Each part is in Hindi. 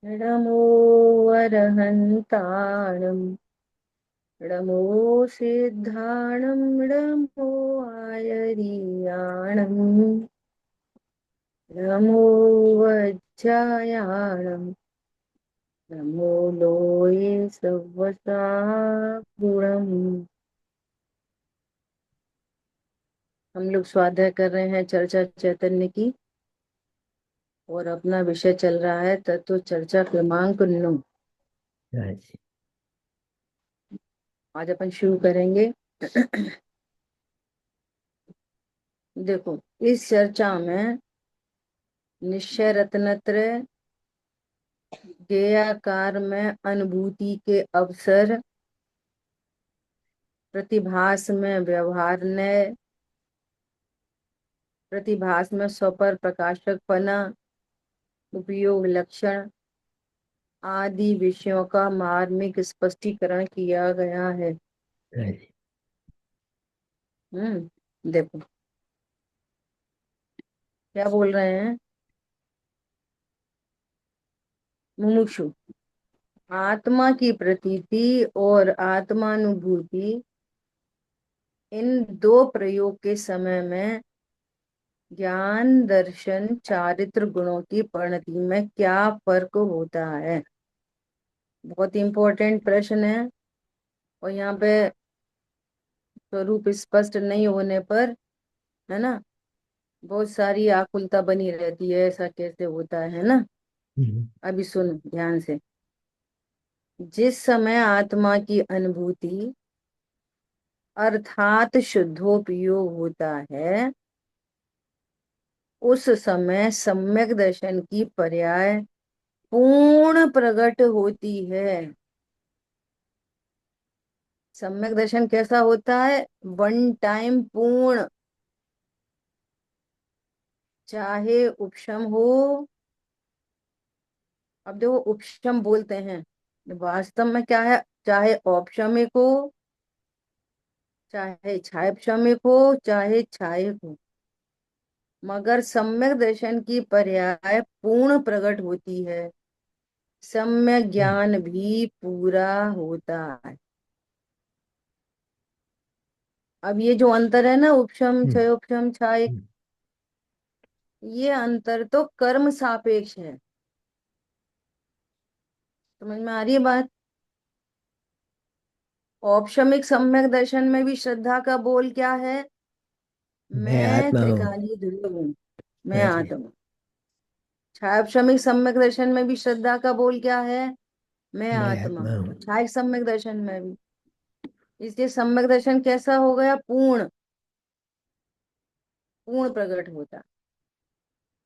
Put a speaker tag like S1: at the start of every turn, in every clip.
S1: नमो अरहन्ताणं नमो सिद्धाणं नमो आयर्याणं नमो वज्रायाणं नमो लोये सवसा गुणम्। हम लोग स्वाध्याय कर रहे हैं चर्चा चैतन्य की, और अपना विषय चल रहा है तत्व चर्चा क्रमांक 9।
S2: अच्छा।
S1: आज अपन शुरू करेंगे। देखो, इस चर्चा में निश्चय रत्नत्रय, ज्ञेयाकार में अनुभूति के अवसर, प्रतिभास में व्यवहार न्याय, प्रतिभास में स्वपर प्रकाशकपना, उपयोग लक्षण आदि विषयों का मार्मिक स्पष्टीकरण किया गया है। देखो क्या बोल रहे हैं मुमुक्षु। आत्मा की प्रतीति और आत्मानुभूति, इन दो प्रयोग के समय में ज्ञान दर्शन चारित्र गुणों की परिणति में क्या फर्क होता है। बहुत इंपॉर्टेंट प्रश्न है, और यहाँ पे स्वरूप स्पष्ट नहीं होने पर, है ना, बहुत सारी आकुलता बनी रहती है, ऐसा कैसे होता है ना। अभी सुन ध्यान से। जिस समय आत्मा की अनुभूति अर्थात शुद्धोपयोग होता है, उस समय सम्यक दर्शन की पर्याय पूर्ण प्रकट होती है। सम्यक दर्शन कैसा होता है? वन टाइम पूर्ण, चाहे उपशम हो। अब देखो, उपशम बोलते हैं, वास्तव में क्या है? चाहे औपशमिक हो, चाहे छायापशमिक हो, चाहे छायक हो, मगर सम्यक दर्शन की पर्याय पूर्ण प्रकट होती है। सम्यक ज्ञान भी पूरा होता है। अब ये जो अंतर है ना, उपशम क्षयोपशम छायक, ये अंतर तो कर्म सापेक्ष है। समझ में आ रही है बात? औपशमिक सम्यक दर्शन में भी श्रद्धा का बोल क्या है?
S2: मैं
S1: मैं
S2: आत्मा हूँ।
S1: त्रिकाली ध्रुव हूँ, मैं
S2: अच्छा।
S1: आत्मा। छायापशमिक सम्यक दर्शन में भी श्रद्धा का बोल क्या है? मैं
S2: मैं
S1: आत्मा
S2: आत्मा
S1: हूँ।
S2: हूँ।
S1: छायक सम्यक दर्शन में भी। इसलिए सम्यक दर्शन कैसा हो गया? पूर्ण, पूर्ण प्रकट होता।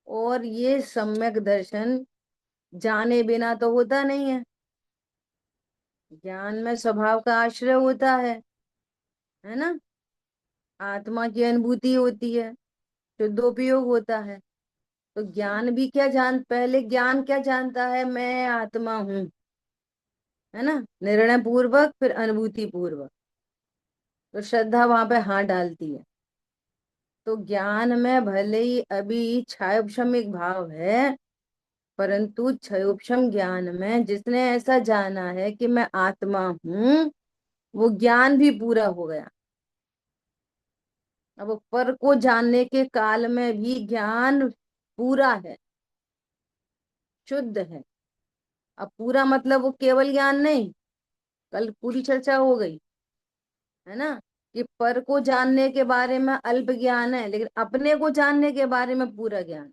S1: और ये सम्यक दर्शन जाने बिना तो होता नहीं है। ज्ञान में स्वभाव का आश्रय होता है ना। आत्मा की अनुभूति होती है, शुद्धोपयोग होता है। तो ज्ञान भी क्या पहले ज्ञान क्या जानता है? मैं आत्मा हूं, है ना, निर्णय पूर्वक, फिर अनुभूति पूर्वक। तो श्रद्धा वहां पे हाँ डालती है। तो ज्ञान में भले ही अभी क्षयोपशमिक भाव है, परंतु क्षयोपशम ज्ञान में जिसने ऐसा जाना है कि मैं आत्मा हूं, वो ज्ञान भी पूरा हो गया। अब पर को जानने के काल में भी ज्ञान पूरा है, शुद्ध है। अब पूरा मतलब वो केवल ज्ञान नहीं, कल पूरी चर्चा हो गई है ना, कि पर को जानने के बारे में अल्प ज्ञान है, लेकिन अपने को जानने के बारे में पूरा ज्ञान।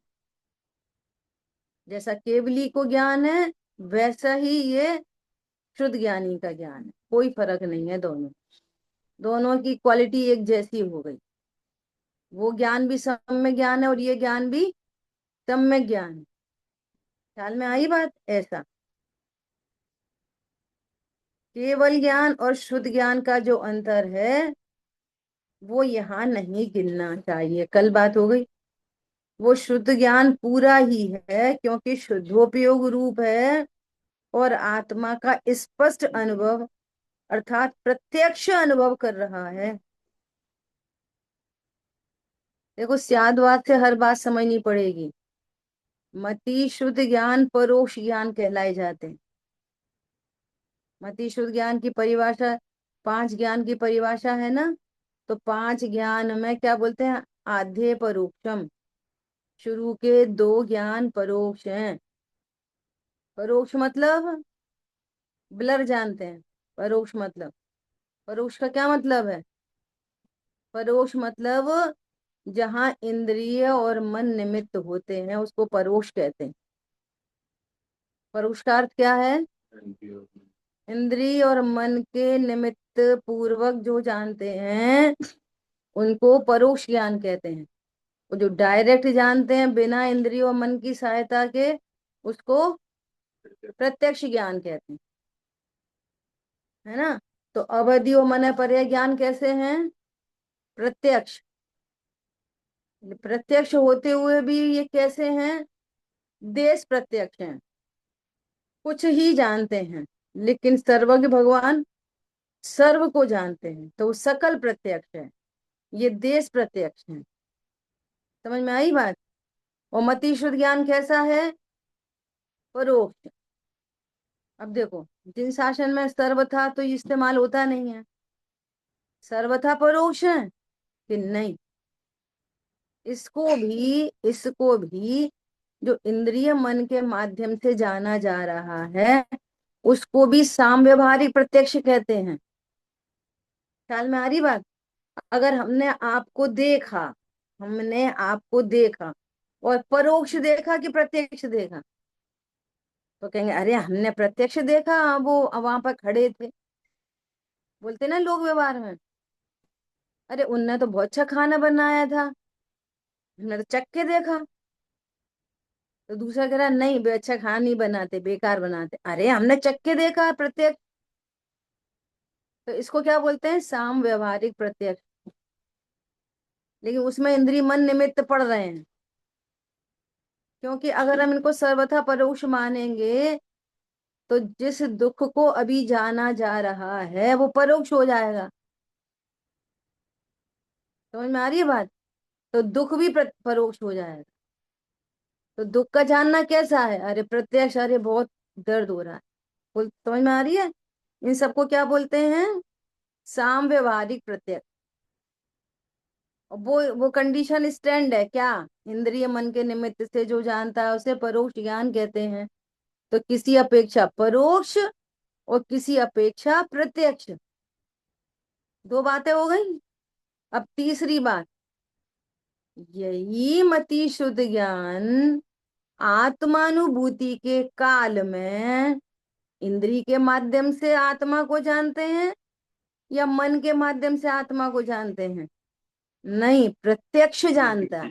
S1: जैसा केवली को ज्ञान है, वैसा ही ये शुद्ध ज्ञानी का ज्ञान है। कोई फर्क नहीं है, दोनों दोनों की क्वालिटी एक जैसी हो गई। वो ज्ञान भी सम्यक ज्ञान है, और ये ज्ञान भी सम्यक ज्ञान है। ख्याल में आई बात? ऐसा केवल ज्ञान और शुद्ध ज्ञान का जो अंतर है, वो यहाँ नहीं गिनना चाहिए। कल बात हो गई। वो शुद्ध ज्ञान पूरा ही है, क्योंकि शुद्धोपयोग रूप है, और आत्मा का स्पष्ट अनुभव अर्थात प्रत्यक्ष अनुभव कर रहा है। देखो, स्यादवाद से हर बात समझनी पड़ेगी। मति शुद्ध ज्ञान परोक्ष ज्ञान कहलाए जाते हैं। मति शुद्ध ज्ञान की परिभाषा, पांच ज्ञान की परिभाषा है ना, तो पांच ज्ञान में क्या बोलते हैं? आधे परोक्षम। शुरू के दो ज्ञान परोक्ष हैं। परोक्ष मतलब ब्लर जानते हैं। परोक्ष मतलब, परोक्ष का क्या मतलब है? परोक्ष मतलब जहां इंद्रिय और मन निमित्त होते हैं उसको परोक्ष कहते हैं। परोक्ष का अर्थ क्या है? इंद्रिय और मन के निमित्त पूर्वक जो जानते हैं उनको परोक्ष ज्ञान कहते हैं। वो जो डायरेक्ट जानते हैं बिना इंद्रियों और मन की सहायता के, उसको प्रत्यक्ष ज्ञान कहते हैं, है ना। तो अवधि और मन पर्याय ज्ञान कैसे हैं? प्रत्यक्ष। प्रत्यक्ष होते हुए भी ये कैसे हैं? देश प्रत्यक्ष हैं। कुछ ही जानते हैं, लेकिन सर्वज्ञ भगवान सर्व को जानते हैं, तो वो सकल प्रत्यक्ष है। ये देश प्रत्यक्ष है। समझ में आई बात? और मति शुद्ध ज्ञान कैसा है? परोक्ष। अब देखो, जिन शासन में सर्व था तो ये इस्तेमाल होता नहीं है। सर्वथा परोक्ष है कि नहीं? इसको भी जो इंद्रिय मन के माध्यम से जाना जा रहा है उसको भी साम व्यवहारिक प्रत्यक्ष कहते हैं। ख्याल में आ रही बात? अगर हमने आपको देखा और परोक्ष देखा कि प्रत्यक्ष देखा, तो कहेंगे अरे हमने प्रत्यक्ष देखा, वो वहां पर खड़े थे। बोलते ना लोग व्यवहार में, अरे उनने तो बहुत अच्छा खाना बनाया था, हमने तो चख के देखा। तो दूसरा कह रहा नहीं बे, अच्छा खाना नहीं बनाते, बेकार बनाते। अरे हमने चख के देखा प्रत्यक्ष। तो इसको क्या बोलते हैं? साम व्यवहारिक प्रत्यक्ष। लेकिन उसमें इंद्रिय मन निमित्त पड़ रहे हैं, क्योंकि अगर हम इनको सर्वथा परोक्ष मानेंगे तो जिस दुख को अभी जाना जा रहा है वो परोक्ष हो जाएगा। समझ में आ रही है बात? तो दुख भी परोक्ष हो जाएगा। तो दुख का जानना कैसा है? अरे प्रत्यक्ष, अरे बहुत दर्द हो रहा है। समझ में आ रही है? इन सबको क्या बोलते हैं? साम व्यवहारिक प्रत्यक्ष। और वो कंडीशन स्टैंड है क्या? इंद्रिय मन के निमित्त से जो जानता है उसे परोक्ष ज्ञान कहते हैं। तो किसी अपेक्षा परोक्ष और किसी अपेक्षा प्रत्यक्ष, दो बातें हो गई। अब तीसरी बात, यही मति शुद्ध ज्ञान आत्मानुभूति के काल में इंद्रिय के माध्यम से आत्मा को जानते हैं या मन के माध्यम से आत्मा को जानते हैं? नहीं, प्रत्यक्ष जानता है।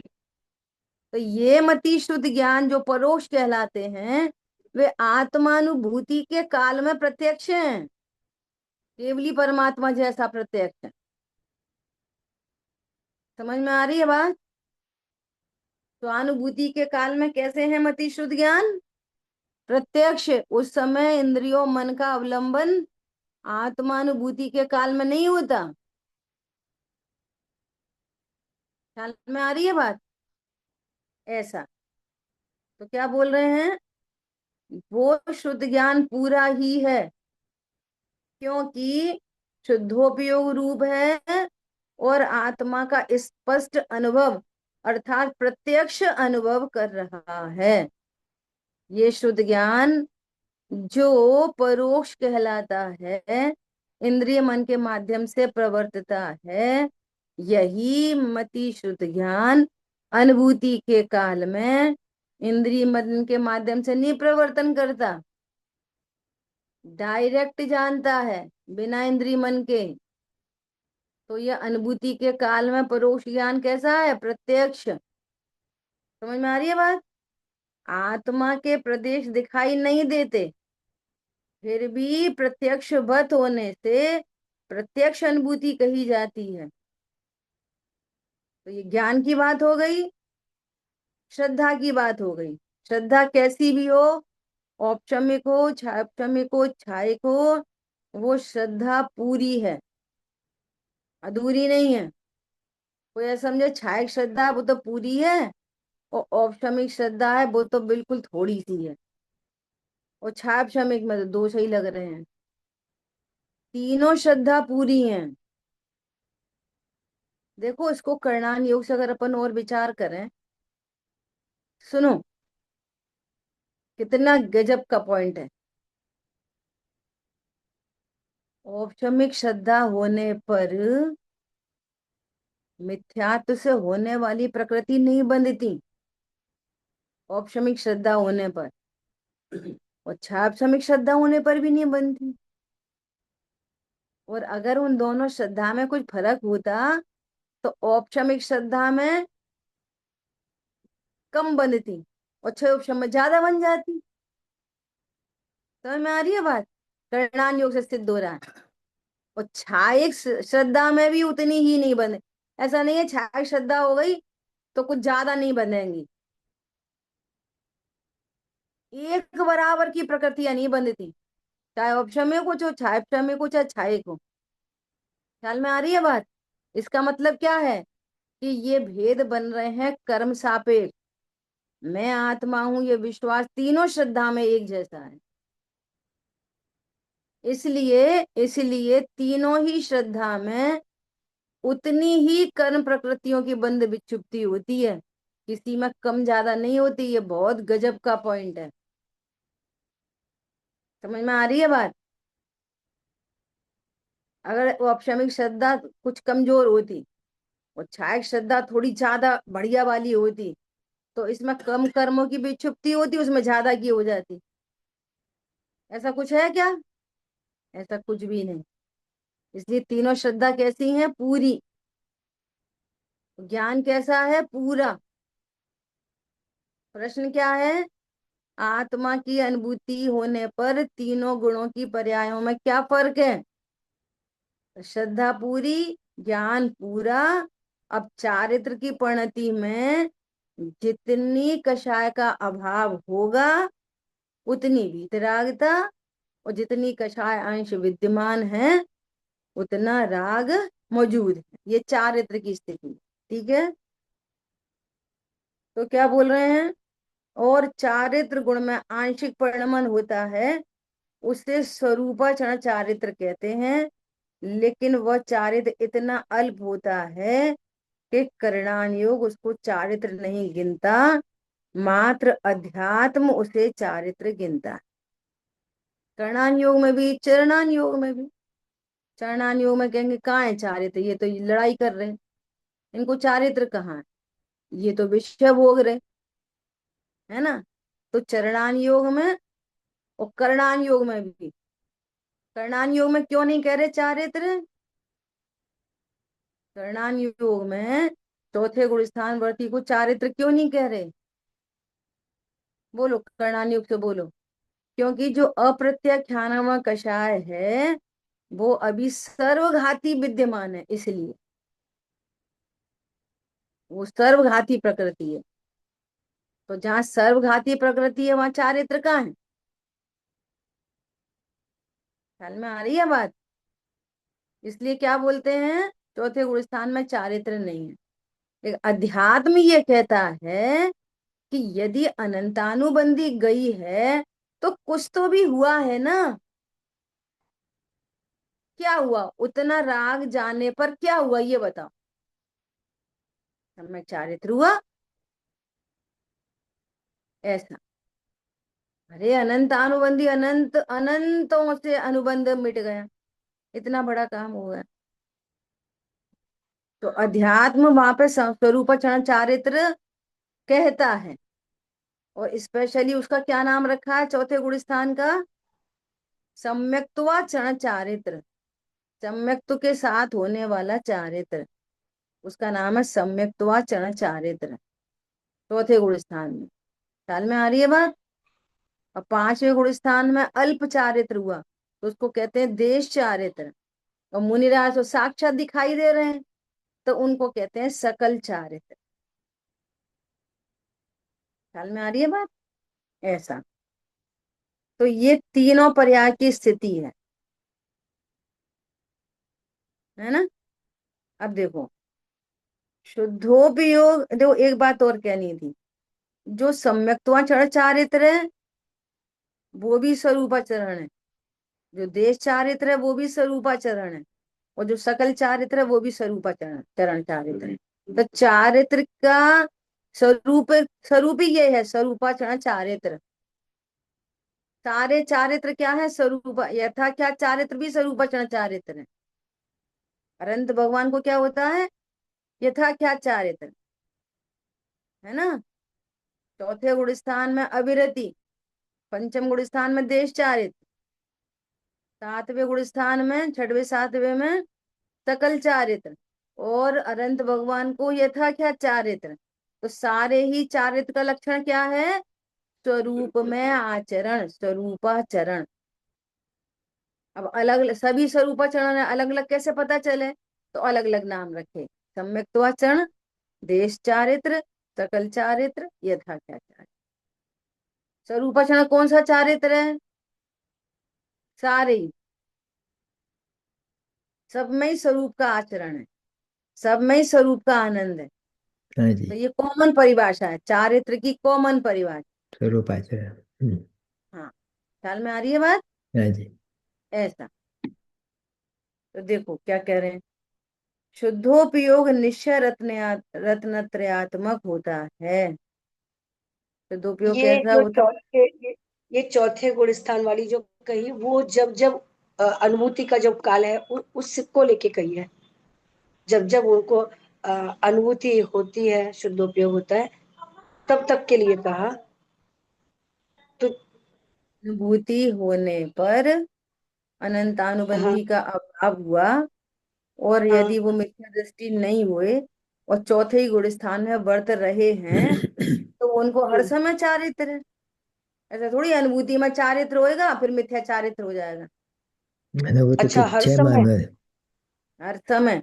S1: तो ये मति शुद्ध ज्ञान जो परोक्ष कहलाते हैं वे आत्मानुभूति के काल में प्रत्यक्ष हैं, केवली परमात्मा जैसा प्रत्यक्ष है। समझ में आ रही है बात? तो अनुभूति के काल में कैसे है मति शुद्ध ज्ञान? प्रत्यक्ष। उस समय इंद्रियों मन का अवलंबन आत्मानुभूति के काल में नहीं होता। ख्याल में आ रही है बात? ऐसा। तो क्या बोल रहे हैं? वो शुद्ध ज्ञान पूरा ही है, क्योंकि शुद्धोपयोग रूप है और आत्मा का स्पष्ट अनुभव अर्थात प्रत्यक्ष अनुभव कर रहा है। ये शुद्ध ज्ञान जो परोक्ष कहलाता है, इंद्रिय मन के माध्यम से प्रवर्तता है, यही मति शुद्ध ज्ञान अनुभूति के काल में इंद्रिय मन के माध्यम से नहीं प्रवर्तन करता, डायरेक्ट जानता है बिना इंद्रिय मन के। तो यह अनुभूति के काल में परोक्ष ज्ञान कैसा है? प्रत्यक्ष। समझ में आ रही है बात? आत्मा के प्रदेश दिखाई नहीं देते, फिर भी प्रत्यक्षवत होने से प्रत्यक्ष अनुभूति कही जाती है। तो ये ज्ञान की बात हो गई, श्रद्धा की बात हो गई। श्रद्धा कैसी भी हो, औपचारिक हो, छापचारिक हो, छायिक हो, वो श्रद्धा पूरी है, अधूरी नहीं है। कोई ऐसा समझे छायिक श्रद्धा वो तो पूरी है, और औपशमिक श्रद्धा है वो तो बिल्कुल थोड़ी सी है। और छाप शमिक में तो दो सही लग रहे हैं। तीनों श्रद्धा पूरी हैं। देखो इसको करणान योग से अगर अपन और विचार करें, सुनो कितना गजब का पॉइंट है। औपशमिक श्रद्धा होने पर मिथ्यात्व से होने वाली प्रकृति नहीं बंधती, औपशमिक श्रद्धा होने पर। और छापसमिक श्रद्धा होने पर भी नहीं बनती। और अगर उन दोनों श्रद्धा में कुछ फर्क होता तो औपशमिक श्रद्धा में कम बनती और छह उपशम में ज्यादा बन जाती। समझ में आ रही है बात? करणान योग से सिद्ध हो रहा है। और छायक श्रद्धा में भी उतनी ही नहीं बने। ऐसा नहीं है छायक श्रद्धा हो गई तो कुछ ज्यादा नहीं बनेंगी। एक बराबर की प्रकृतियां नहीं बनती, चाहे औपशम्य को चाहे छायक्षम्य को चाहे छायक को। ख्याल में आ रही है बात? इसका मतलब क्या है कि ये भेद बन रहे हैं कर्म सापेक्ष। मैं आत्मा हूं ये विश्वास तीनों श्रद्धा में एक जैसा है। इसलिए इसलिए तीनों ही श्रद्धा में उतनी ही कर्म प्रकृतियों की बंध विक्षुप्ति होती है, किसी में कम ज्यादा नहीं होती। ये बहुत गजब का पॉइंट है। समझ में आ रही है बात? अगर वो औपशमिक श्रद्धा कुछ कमजोर होती और छायक श्रद्धा थोड़ी ज्यादा बढ़िया वाली होती तो इसमें कम कर्मों की विक्षुप्ति होती, उसमें ज्यादा की हो जाती। ऐसा कुछ है क्या? ऐसा कुछ भी नहीं। इसलिए तीनों श्रद्धा कैसी हैं? पूरी। ज्ञान कैसा है? पूरा। प्रश्न क्या है? आत्मा की अनुभूति होने पर तीनों गुणों की पर्यायों में क्या फर्क है? श्रद्धा पूरी, ज्ञान पूरा। अब चारित्र की परिणति में जितनी कषाय का अभाव होगा उतनी वीतरागता, और जितनी कषाय अंश विद्यमान है उतना राग मौजूद है। ये चारित्र की स्थिति। ठीक है, तो क्या बोल रहे हैं? और चारित्र गुण में आंशिक परिणमन होता है, उसे स्वरूपाचरण चारित्र कहते हैं। लेकिन वह चारित्र इतना अल्प होता है कि करणान योग उसको चारित्र नहीं गिनता, मात्र अध्यात्म उसे चारित्र गिनता है। करणान योग में भी चरणान योग में भी। चरणान योग में कहेंगे कहाँ है चारित्र, ये तो लड़ाई कर रहे हैं, इनको चारित्र कहाँ है, ये तो विषय भोग रहे, है ना? तो चरणान योग में और करणान योग में भी। करणान योग में क्यों नहीं कह रहे चारित्र? करणान योग में चौथे गुण स्थान वर्ती को चारित्र क्यों नहीं कह रहे? बोलो करणान योग से बोलो। क्योंकि जो अप्रत्याख्यानात्मक कषाय है वो अभी सर्वघाती विद्यमान है, इसलिए वो सर्वघाती प्रकृति है। तो जहां सर्वघाती प्रकृति है वहां चारित्र कहाँ है? ख्याल में आ रही है बात? इसलिए क्या बोलते हैं, चौथे गुण स्थान में चारित्र नहीं है। लेकिन अध्यात्म ये कहता है कि यदि अनंतानुबंधी गई है तो कुछ तो भी हुआ है ना। क्या हुआ? उतना राग जाने पर क्या हुआ ये बताओ। समय चारित्र हुआ ऐसा। अरे अनंत अनुबंधी, अनंत अनंतों से अनुबंध मिट गया, इतना बड़ा काम हुआ। तो अध्यात्म वहां पे स्वरूपाचरण चारित्र कहता है। और स्पेशली उसका क्या नाम रखा है चौथे गुण स्थान का? सम्यक्त्वाचरण चारित्र। सम्यक्त्व के साथ होने वाला चारित्र, उसका नाम है सम्यक्त्वाचरण चारित्र, चौथे गुण स्थान में। ख्याल में आ रही है बात? और पांचवें गुण स्थान में अल्प चारित्र हुआ तो उसको कहते हैं देश चारित्र। और मुनिराज तो साक्षात दिखाई दे रहे हैं तो उनको कहते हैं सकल चारित्र। ख्याल में आ रही है बात? ऐसा। तो ये तीनों पर्याय की स्थिति है ना? अब देखो शुद्धोपयोग, देखो एक बात और कहनी थी। जो सम्यक्त्वाचरण चारित्र है वो भी स्वरूपाचरण है, जो देश चारित्र है वो भी स्वरूपाचरण है, और जो सकल चारित्र है वो भी स्वरूपाचरण चरण चारित्र है। तो चारित्र का स्वरूप स्वरूप ही ये है, स्वरूपाचरण चारित्र। सारे चारित्र क्या है? स्वरूप यथा क्या चारित्र भी स्वरूपाचरण चारित्र है। अनंत भगवान को क्या होता है? यथा क्या चारित्र, है ना। चौथे गुण स्थान में अविरति, पंचम गुण स्थान में देश चारित्र, सातवें गुण स्थान में, छठवें सातवें में सकल चारित्र, और अनंत भगवान को यथा क्या चारित्र। तो सारे ही चारित्र का लक्षण क्या है? स्वरूप में आचरण, स्वरूपाचरण। अब अलग अलग सभी स्वरूपाचरण है, अलग अलग कैसे पता चले? तो अलग अलग नाम रखे, सम्यक्त्वाचरण, देश चारित्र, सकल चारित्र, यथा क्या चारित्र। स्वरूपाचरण कौन सा चारित्र है? सारे ही, सब में ही स्वरूप का आचरण है, सब में ही स्वरूप का आनंद है।
S2: हाँ
S1: तो
S2: जी।
S1: ये कॉमन परिभाषा है, चारित्र की कॉमन परिभाषा।
S2: स्वरूप आचरण।
S1: हाँ, ख्याल में आ रही है बात?
S2: हाँ जी।
S1: ऐसा। तो देखो क्या कह रहे हैं, शुद्धोपयोग निश्चय रत्नत्रयात्मक होता है। शुद्धोपयोग
S3: ये
S1: कैसा
S3: जो
S1: होता
S3: ये चौथे गुण स्थान वाली जो कही, वो जब जब अनुभूति का जब काल है उसको लेके कही है। जब जब उनको अनुभूति होती है, शुद्धोपयोग होता है, तब तक के लिए कहा। तो
S1: है? अनुभूति होने पर
S3: हाँ
S1: अनंतानुबंधी का अभाव हुआ, और
S3: हाँ।
S1: यदि वो मिथ्या दृष्टि नहीं हुए और चौथे ही गुण स्थान में वर्त रहे हैं, तो उनको हर
S3: हम्म,
S1: समय चारित्र है। ऐसा थोड़ी अनुभूति में चारित्र होएगा फिर मिथ्या चारित्र हो जाएगा।
S2: अनुभूति तो
S3: अच्छा, हर
S2: छह
S3: समय,
S2: मानो।
S1: हर समय।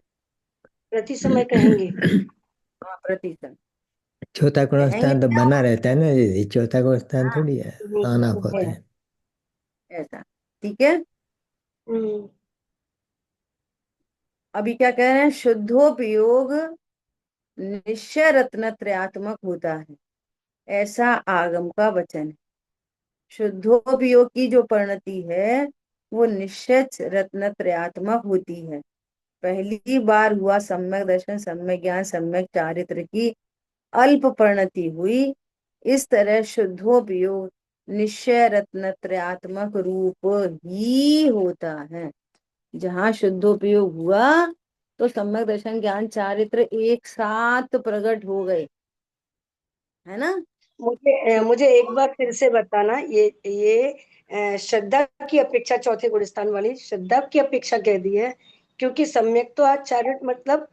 S3: प्रति समय कहेंगे।
S1: हाँ, प्रतिशत
S2: चौथा गुण
S1: कहेंगे
S2: स्थान तो
S1: क्या
S2: बना
S1: वो?
S2: रहता है ना दीदी, चौथा गुण स्थान
S1: हाँ,
S2: थोड़ी है, ऑन ऑफ
S3: हम्म,
S2: होता
S3: है।
S2: है।
S1: ऐसा। ठीक है।
S3: हम्म,
S1: अभी क्या कह रहे हैं, शुद्धोपयोग निश्चय रत्नत्रयात्मक होता है, ऐसा आगम का वचन है। शुद्धोपयोग की जो परिणति है वो निश्चय रत्नत्रयात्मक होती है। पहली बार हुआ सम्यक दर्शन, सम्यक ज्ञान, सम्यक चारित्र की अल्प परिणति हुई। इस तरह शुद्धोपयोग निश्चय रत्नत्रयात्मक रूप ही होता है। जहाँ शुद्धोपयोग हुआ तो सम्यक दर्शन ज्ञान चारित्र एक साथ प्रकट हो गए, है ना।
S3: मुझे एक
S1: शुद्ध
S3: बार फिर से बताना, ये श्रद्धा की अपेक्षा, चौथे गुण स्थान वाली श्रद्धा की अपेक्षा कह दी है, क्योंकि सम्यक तो आचार्य मतलब,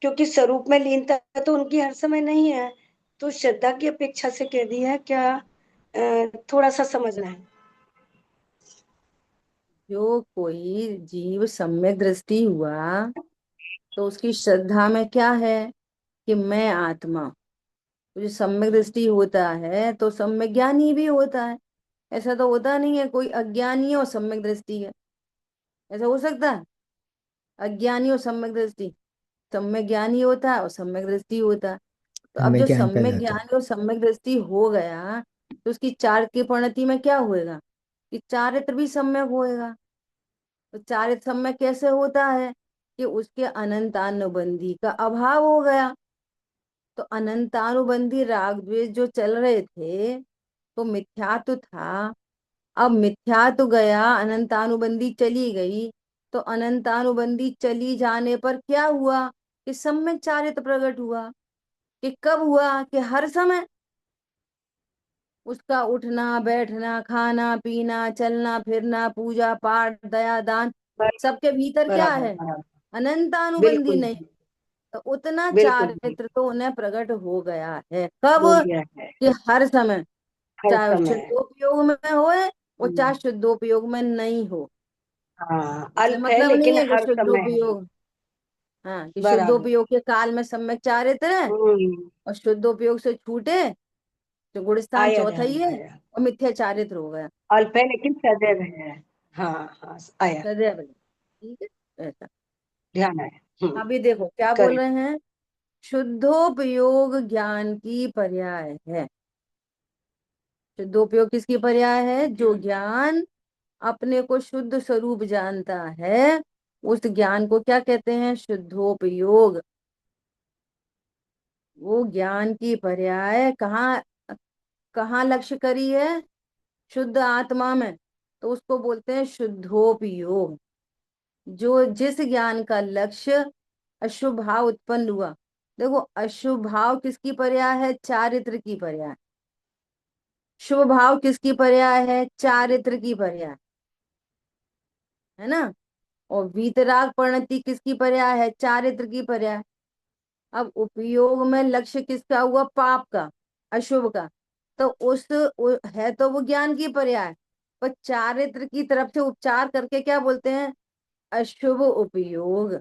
S3: क्योंकि स्वरूप में लीनता तो उनकी हर समय नहीं है, तो श्रद्धा की अपेक्षा से कह दी है क्या? थोड़ा सा समझना है।
S1: जो कोई जीव सम्यक दृष्टि हुआ तो उसकी श्रद्धा में क्या है कि मैं आत्मा। तो जो सम्यक दृष्टि होता है तो सम्यक ज्ञानी भी होता है। ऐसा तो होता नहीं है कोई अज्ञानी है और सम्यक दृष्टि है, ऐसा हो सकता है? अज्ञानी और सम्यक दृष्टि, सम्यक ज्ञानी होता है और सम्यक दृष्टि होता है। तो अब
S2: हमें
S1: जो
S2: ज्ञान पैदा
S1: सम्यक
S2: होता है।
S1: ज्ञानी और सम्यक दृष्टि हो गया तो उसकी चार की परिणति में क्या होएगा कि चारित्र भी सम्यक होएगा। तो चारित्र सम्यक कैसे होता है कि उसके अनंतानुबंधी का अभाव हो गया। तो अनंतानुबंधी राग द्वेष जो चल रहे थे तो मिथ्या तो था, अब मिथ्या तो गया, अनंतानुबंधी चली गई। तो अनंतानुबंधी चली जाने पर क्या हुआ कि सम्यक चारित्र प्रकट हुआ। कि कब हुआ कि हर समय उसका उठना बैठना खाना पीना चलना फिरना पूजा पाठ दया दान सबके भीतर क्या
S3: बराबर
S1: है?
S3: बराबर।
S1: अनंतानुबंधी
S3: बिल्कुल
S1: नहीं। तो उतना
S3: बिल्कुल
S1: चारित्र तो उन्हें प्रकट हो गया है कब?
S3: हो गया है,
S1: कि हर समय,
S3: हर
S1: चाहे
S3: समय।
S1: शुद्धोपयोग में होए और चाहे
S3: हम्म,
S1: शुद्धोपयोग में नहीं हो।
S3: हाँ,
S1: इससे
S3: अल्प है
S1: मतलब नहीं
S3: लेकिन
S1: है कि
S3: हर समय है।
S1: शुद्धोपयोग, हाँ, कि
S3: बराबर।
S1: शुद्धोपयोग के काल में सम्यक चारित्र है
S3: हम्म,
S1: और शुद्धोपयोग से छूटे तो गुणस्थान
S3: आया
S1: चौथा
S3: ध्यान
S1: ही
S3: में,
S1: है
S3: आया।
S1: और मिथ्या चारित्र हो गया
S3: अल्प है लेकिन सदैव है। हाँ हाँ, आया।
S1: सदैव। ठीक है, ऐसा।
S3: ध्यान आया।
S1: अभी देखो क्या बोल
S3: करेक्ट।
S1: रहे हैं, शुद्धोपयोग ज्ञान की पर्याय है। शुद्धोपयोग किसकी पर्याय है? जो ज्ञान अपने को शुद्ध स्वरूप जानता है, उस ज्ञान को क्या कहते हैं? शुद्धोपयोग। वो ज्ञान की पर्याय कहाँ कहाँ लक्ष्य करी है? शुद्ध आत्मा में, तो उसको बोलते हैं शुद्धोपयोग। जो जिस ज्ञान का लक्ष्य अशुभ भाव उत्पन्न हुआ। देखो, अशुभ भाव किसकी पर्याय है? चारित्र की पर्याय। शुभ भाव किसकी पर्याय है? चारित्र की पर्याय, है ना। और वीतराग परिणति किसकी पर्याय है? चारित्र की पर्याय। अब उपयोग में लक्ष्य किसका हुआ? पाप का, अशुभ का। तो है तो वो ज्ञान की पर्याय, पर चारित्र की तरफ से उपचार करके क्या बोलते हैं? अशुभ उपयोग।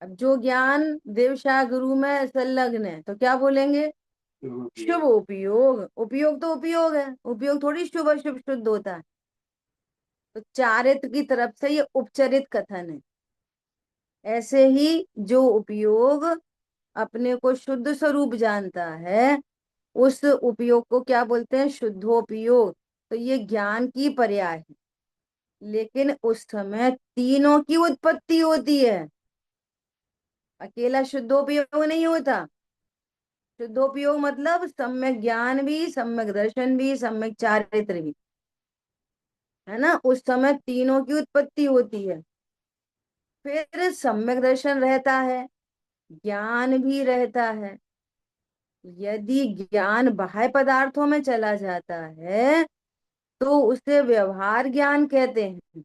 S1: अब जो ज्ञान देवशा गुरु में संलग्न है, तो क्या बोलेंगे? शुभ उपयोग। उपयोग तो उपयोग है, उपयोग थोड़ी शुभ अशुभ शुद्ध होता है। तो चारित्र की तरफ से ये उपचरित कथन है। ऐसे ही जो उपयोग अपने को शुद्ध स्वरूप जानता है, उस उपयोग को क्या बोलते हैं? शुद्धोपयोग। तो ये ज्ञान की पर्याय है। लेकिन उस समय तीनों की उत्पत्ति होती है, अकेला शुद्धोपयोग नहीं होता। शुद्धोपयोग मतलब सम्यक ज्ञान भी, सम्यक दर्शन भी, सम्यक चारित्र भी, है ना। उस समय तीनों की उत्पत्ति होती है। फिर सम्यक दर्शन रहता है, ज्ञान भी रहता है। यदि ज्ञान बाह्य पदार्थों में चला जाता है, तो उसे व्यवहार ज्ञान कहते हैं।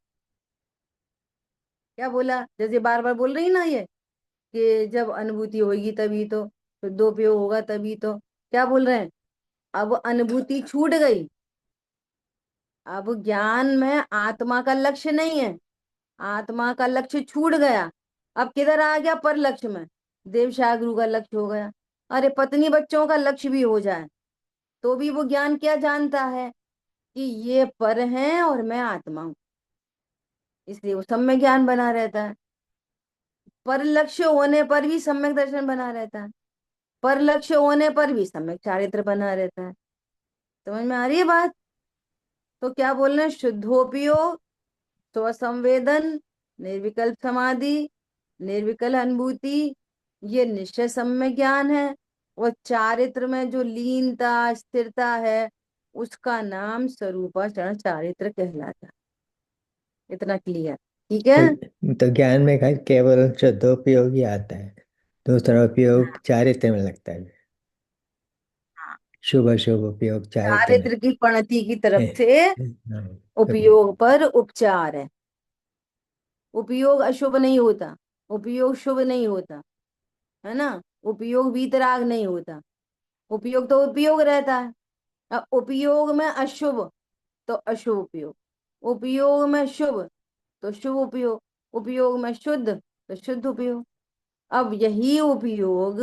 S1: क्या बोला? जैसे बार बार बोल रही ना ये, कि जब अनुभूति होगी तभी तो शुद्धोपयोग होगा, तभी तो। क्या बोल रहे हैं? अब अनुभूति छूट गई, अब ज्ञान में आत्मा का लक्ष्य नहीं है, आत्मा का लक्ष्य छूट गया। अब किधर आ गया? पर लक्ष्य में। देव गुरु का लक्ष्य हो गया। अरे पत्नी बच्चों का लक्ष्य भी हो जाए, तो भी वो ज्ञान क्या जानता है? कि ये पर हैं और मैं आत्मा हूं। इसलिए वो सम्यक ज्ञान बना रहता है। पर लक्ष्य होने पर भी सम्यक दर्शन बना रहता है, पर लक्ष्य होने पर भी सम्यक चारित्र बना रहता है। समझ में आ रही है बात? तो क्या बोल रहे हैं? शुद्धोपयोग, स्वसंवेदन, निर्विकल्प समाधि, निर्विकल अनुभूति, ये निश्चय सम्य ज्ञान है। और चारित्र में जो लीनता स्थिरता है, उसका नाम स्वरूपाचरण चारित्र कहलाता है। इतना क्लियर? ठीक है।
S2: तो ज्ञान में केवल शुद्धोपयोग ही आता है, दूसरा उपयोग
S1: हाँ,
S2: चारित्र में लगता है।
S1: हाँ।
S2: शुभ अशुभ उपयोग चारित्र में।
S1: चारित्र की पंक्ति की तरफ
S2: हाँ,
S1: से उपयोग पर उपचार है। उपयोग अशुभ नहीं होता, उपयोग शुभ नहीं होता, है ना। उपयोग वीतराग नहीं होता, उपयोग तो उपयोग रहता है। अब उपयोग में अशुभ, तो अशुभ उपयोग। उपयोग में शुभ, तो शुभ उपयोग। उपयोग में शुद्ध, तो शुद्ध उपयोग। अब यही उपयोग,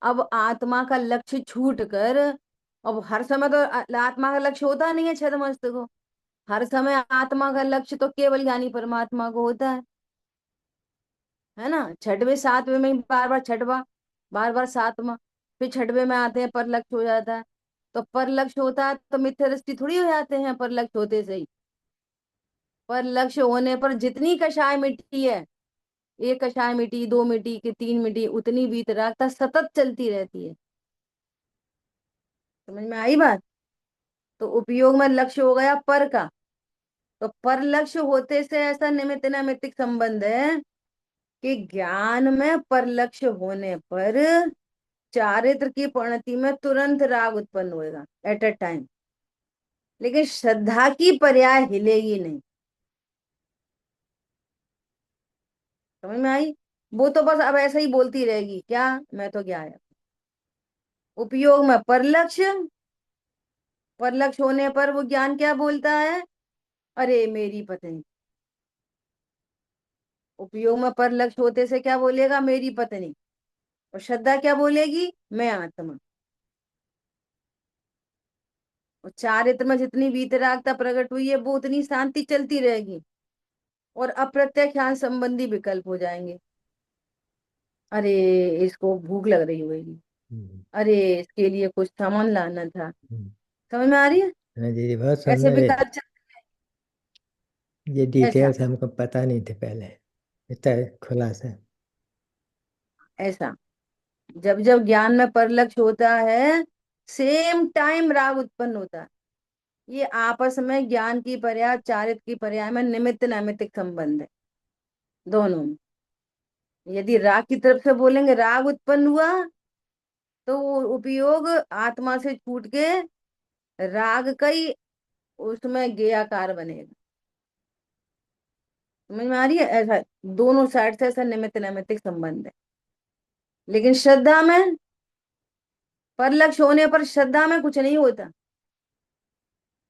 S1: अब आत्मा का लक्ष्य छूट कर, अब हर समय तो आत्मा का लक्ष्य होता नहीं है छदमस्त को। हर समय आत्मा का लक्ष्य तो केवल ज्ञानी परमात्मा को होता है ना। छठवें सातवें में बार बार छठवा, बार बार सातवां, फिर छठवें में आते हैं पर लक्ष्य हो जाता है। तो पर लक्ष्य होता है तो मिथ्या दृष्टि थोड़ी हो जाते हैं पर लक्ष्य होते से ही। पर लक्ष्य होने पर जितनी कषाय मिट्टी है, एक कषाय मिट्टी, दो मिट्टी की, तीन मिट्टी, उतनी वीतरागता सतत चलती रहती है। समझ में आई बात? तो उपयोग में लक्ष्य हो गया पर का। तो पर लक्ष्य होते से ऐसा निमित्त नैमित्तिक संबंध है कि ज्ञान में पर लक्ष्य होने पर चारित्र की परिणति में तुरंत राग उत्पन्न होएगा एट अ टाइम। लेकिन श्रद्धा की पर्याय हिलेगी नहीं। समझ में आई? वो तो बस अब ऐसा ही बोलती रहेगी, क्या मैं तो क्या है। उपयोग में पर लक्ष्य, पर लक्ष्य होने पर वो ज्ञान क्या बोलता है? अरे मेरी पत्नी। उपयोग में पर लक्ष्य होते से क्या बोलेगा? मेरी पत्नी। और श्रद्धा क्या बोलेगी? मैं आत्मा। और चारित्र में जितनी वीतरागता प्रकट हुई है, वो उतनी शांति चलती रहेगी और अप्रत्यक्ष ज्ञान संबंधी विकल्प हो जाएंगे। अरे इसको भूख लग रही होगी,
S2: हम्म,
S1: अरे इसके लिए कुछ सामान लाना था।
S2: हम्म।
S1: समझ में आ रही है?
S2: हाँ जी, बहुत
S1: ऐसे
S2: सुंदर है।
S1: विकल्प
S2: ये
S1: ऐसा
S2: डिटेल्स हमको पता नहीं थे पहले, इतना खुलासा।
S1: ऐसा जब जब ज्ञान में परिलक्ष्य होता है, सेम टाइम राग उत्पन्न होता है। ये आपस में ज्ञान की पर्याय चारित्र की पर्याय में निमित्त नैमित्तिक संबंध है दोनों में। यदि राग की तरफ से बोलेंगे राग उत्पन्न हुआ, तो वो उपयोग आत्मा से छूट के राग का ही उसमें गेयाकार बनेगा। समझ में आ रही है? ऐसा दोनों साइड से ऐसा निमित्त नैमित्तिक संबंध है। लेकिन श्रद्धा में, परलक्ष्य होने पर श्रद्धा में कुछ नहीं होता।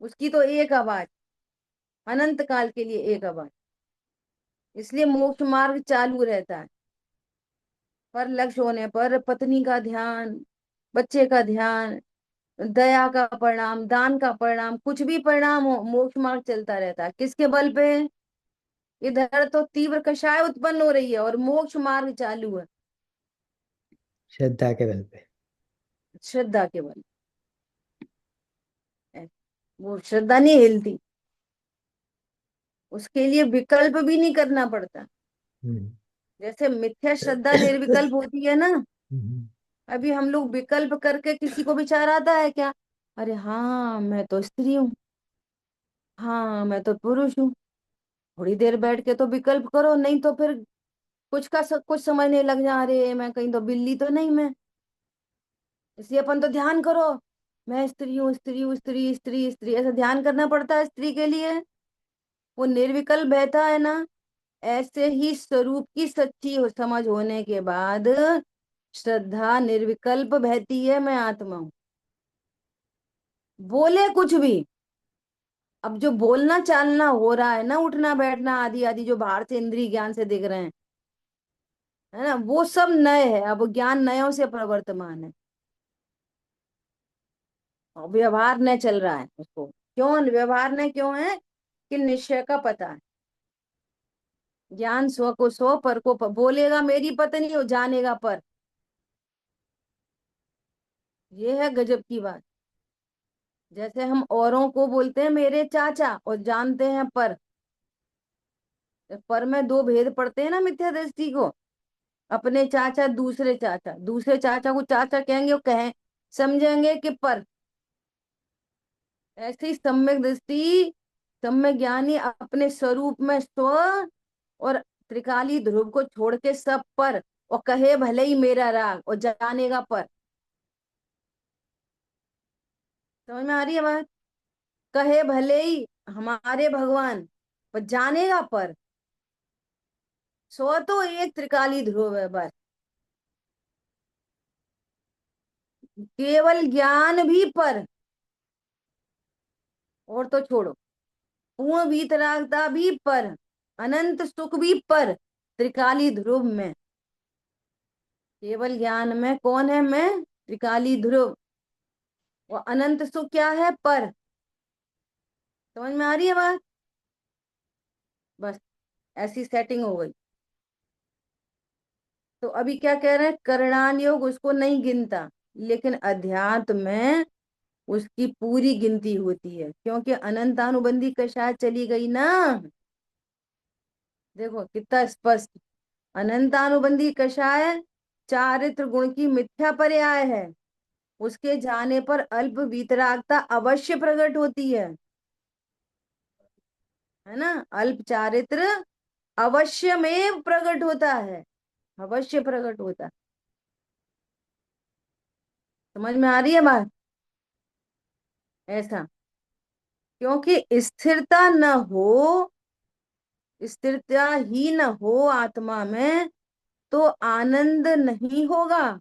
S1: उसकी तो एक आवाज, अनंत काल के लिए एक आवाज। इसलिए मोक्ष मार्ग चालू रहता है। पर लक्ष्य होने पर पत्नी का ध्यान, बच्चे का ध्यान, दया का परिणाम, दान का परिणाम, कुछ भी परिणाम हो, मोक्ष मार्ग चलता रहता है। किसके बल पे? इधर तो तीव्र कषाय उत्पन्न हो रही है और मोक्ष मार्ग चालू है,
S2: श्रद्धा के बल पे।
S1: श्रद्धा के बल। वो श्रद्धा नहीं हिलती, उसके लिए विकल्प भी नहीं करना पड़ता।
S2: हम्म।
S1: जैसे मिथ्या श्रद्धा निर्विकल्प होती है ना।
S2: हम्म।
S1: अभी हम लोग विकल्प करके किसी को विचार आता है क्या? अरे हाँ मैं तो स्त्री हूँ, हाँ मैं तो पुरुष हूँ। थोड़ी देर बैठ के तो विकल्प करो, नहीं तो फिर कुछ समझने लग जा, अरे मैं कहीं तो बिल्ली तो नहीं मैं। इसलिए अपन तो ध्यान करो, मैं स्त्री हूँ, स्त्री हूँ, स्त्री स्त्री स्त्री, ऐसा ध्यान करना पड़ता है स्त्री के लिए। वो निर्विकल्प बहता है ना। ऐसे ही स्वरूप की सच्ची समझ होने के बाद श्रद्धा निर्विकल्प बहती है, मैं आत्मा हूं। बोले कुछ भी, अब जो बोलना चालना हो रहा है ना, उठना बैठना आदि आदि जो बाहर से इंद्रिय ज्ञान से दिख रहे हैं, है ना, वो सब नए है। अब ज्ञान नयों से प्रवर्तमान है और व्यवहार न चल रहा है उसको। क्यों व्यवहार न क्यों है? कि निश्चय का पता है। ज्ञान स्व को स्व, पर को पर। बोलेगा मेरी पत्नी हो, जानेगा पर। ये है गजब की बात। जैसे हम औरों को बोलते हैं मेरे चाचा और जानते हैं पर में दो भेद पड़ते हैं ना मिथ्या दृष्टि को। अपने चाचा, दूसरे चाचा, दूसरे चाचा को चाचा कहेंगे, वो कहें समझेंगे कि पर। ऐसे ही सम्यक दृष्टि, सम्यक ज्ञानी अपने स्वरूप में स्व और त्रिकाली ध्रुव को छोड़ के सब पर, और कहे भले ही मेरा राग, और जानेगा पर। समझ में आ रही है बात? कहे भले ही हमारे भगवान, पर जानेगा पर। स्व तो एक त्रिकाली ध्रुव है बस। केवल ज्ञान भी पर, और तो छोड़ो। पूर्ण वीतरागता भी पर, अनंत सुख भी पर, त्रिकाली ध्रुव में। केवल ज्ञान में कौन है? मैं, त्रिकाली ध्रुव। और अनंत सुख क्या है? पर। समझ में आ रही है बात? बस ऐसी सेटिंग हो गई। तो अभी क्या कह रहे हैं? करणान योग उसको नहीं गिनता, लेकिन अध्यात्म में उसकी पूरी गिनती होती है, क्योंकि अनंतानुबंधी कषाय चली गई ना। देखो कितना स्पष्ट। अनंतानुबंधी कषाय चारित्र गुण की मिथ्या पर्याय है। उसके जाने पर अल्प वीतरागता अवश्य प्रकट होती है ना। अल्प चारित्र अवश्य में प्रकट होता है, अवश्य प्रकट होता है। समझ में आ रही है बात? ऐसा, क्योंकि स्थिरता न हो, स्थिरता ही न हो आत्मा में, तो आनंद नहीं होगा।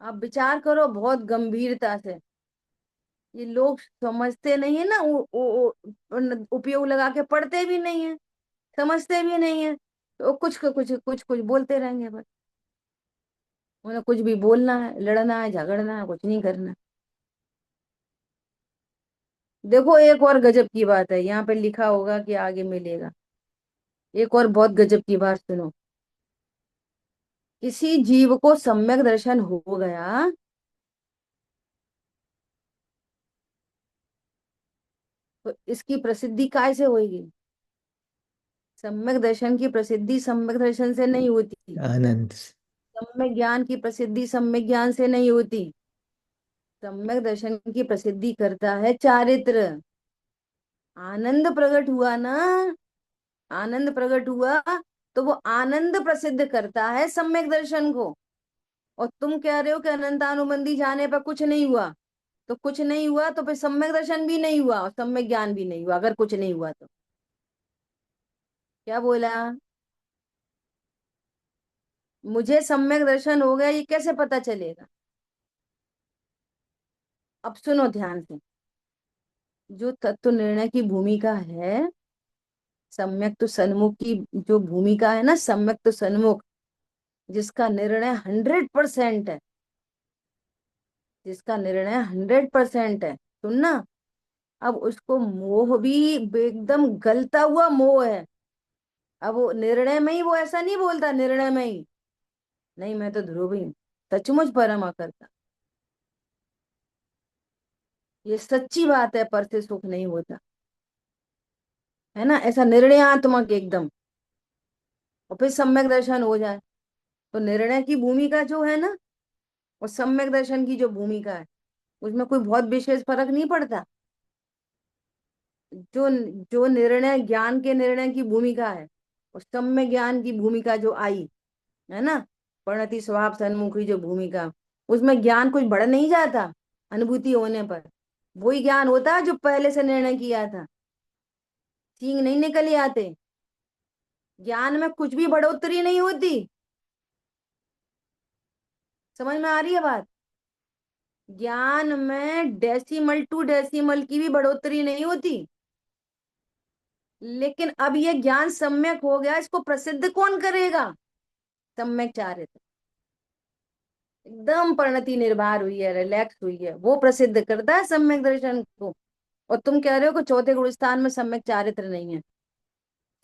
S1: आप विचार करो बहुत गंभीरता से। ये लोग समझते नहीं है ना, उपयोग लगा के पढ़ते भी नहीं है, समझते भी नहीं है, तो कुछ बोलते रहेंगे बस। उन्हें कुछ भी बोलना है, लड़ना है, झगड़ना है, कुछ नहीं करना। देखो एक और गजब की बात है, यहाँ पे लिखा होगा कि आगे मिलेगा। एक और बहुत गजब की बात सुनो। किसी जीव को सम्यक दर्शन हो गया तो इसकी प्रसिद्धि काय से होगी? सम्यक दर्शन की प्रसिद्धि सम्यक दर्शन से नहीं होती।
S2: आनंद।
S1: सम्यक ज्ञान की प्रसिद्धि सम्यक ज्ञान से नहीं होती। सम्यक दर्शन की प्रसिद्धि करता है चारित्र। आनंद प्रकट हुआ ना, आनंद प्रकट हुआ तो वो आनंद प्रसिद्ध करता है सम्यक दर्शन को। और तुम कह रहे हो कि अनंतानुबंधी जाने पर कुछ नहीं हुआ, तो कुछ नहीं हुआ तो फिर सम्यक दर्शन भी नहीं हुआ और सम्यक ज्ञान भी नहीं हुआ, अगर कुछ नहीं हुआ तो। क्या बोला? मुझे सम्यक दर्शन हो गया ये कैसे पता चलेगा? अब सुनो ध्यान से। जो तत्व निर्णय की भूमिका है, सम्यक तो सन्मुख की जो भूमिका है ना, सम्यक तो सन्मुख, जिसका निर्णय 100% है, जिसका निर्णय 100% है, सुनना। अब उसको मोह भी एकदम गलता हुआ मोह है। अब वो निर्णय में ही वो ऐसा नहीं बोलता, निर्णय में ही नहीं मैं तो ध्रुव ही हूँ, सचमुच परमा करता। ये सच्ची बात है, पर से सुख नहीं होता, है ना, ऐसा निर्णयात्मक एकदम। और फिर सम्यक दर्शन हो जाए तो निर्णय की भूमिका जो है ना, और सम्यक दर्शन की जो भूमिका है, उसमें कोई बहुत विशेष फर्क नहीं पड़ता। जो जो निर्णय ज्ञान के निर्णय की भूमिका है और सम्यक ज्ञान की भूमिका जो आई, है ना, परिणति स्वभाव सन्मुखी जो भूमिका, उसमें ज्ञान कुछ बढ़ नहीं जाता अनुभूति होने पर। वही ज्ञान होता है जो पहले से निर्णय किया था। सींग नहीं निकल आते, ज्ञान में कुछ भी बढ़ोतरी नहीं होती। समझ में आ रही है बात? ज्ञान में डेसिमल टू डेसिमल की भी बढ़ोतरी नहीं होती। लेकिन अब ये ज्ञान सम्यक हो गया, इसको प्रसिद्ध कौन करेगा? सम्यक चारित्र। एकदम परिणति निर्भर हुई है, रिलैक्स हुई है, वो प्रसिद्ध करता है सम्यक दर्शन को। और तुम कह रहे हो कि चौथे गुण स्थान में सम्यक चारित्र नहीं है।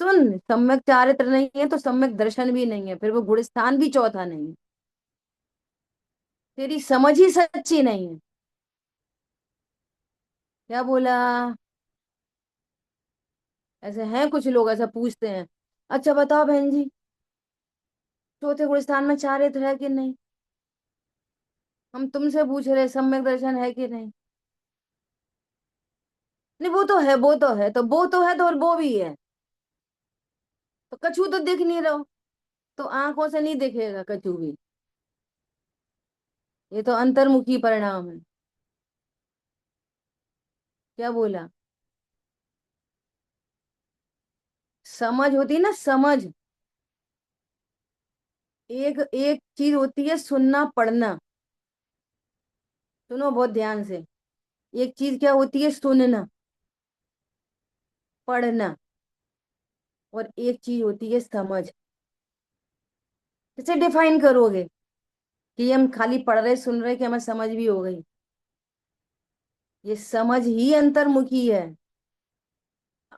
S1: सुन, सम्यक चारित्र नहीं है तो सम्यक दर्शन भी नहीं है, फिर वो गुण स्थान भी चौथा नहीं है। तेरी समझ ही सच्ची नहीं है। क्या बोला? ऐसे हैं कुछ लोग ऐसा पूछते हैं, अच्छा बताओ बहन जी, चौथे गुण स्थान में चारित्र है कि नहीं? हम तुमसे पूछ रहे सम्यक दर्शन है कि नहीं? नहीं वो तो है, वो तो है, तो वो तो है तो और वो भी है। तो कछू तो दिख नहीं रहो, तो आंखों से नहीं दिखेगा कछू भी। ये तो अंतर्मुखी परिणाम है। क्या बोला? समझ होती है ना, समझ। एक एक चीज होती है सुनना पढ़ना। सुनो बहुत ध्यान से। एक चीज क्या होती है? सुनना पढ़ना। और एक चीज होती है समझ। कैसे डिफाइन करोगे कि हम खाली पढ़ रहे सुन रहे कि हमें समझ भी हो गई? ये समझ ही अंतर्मुखी है।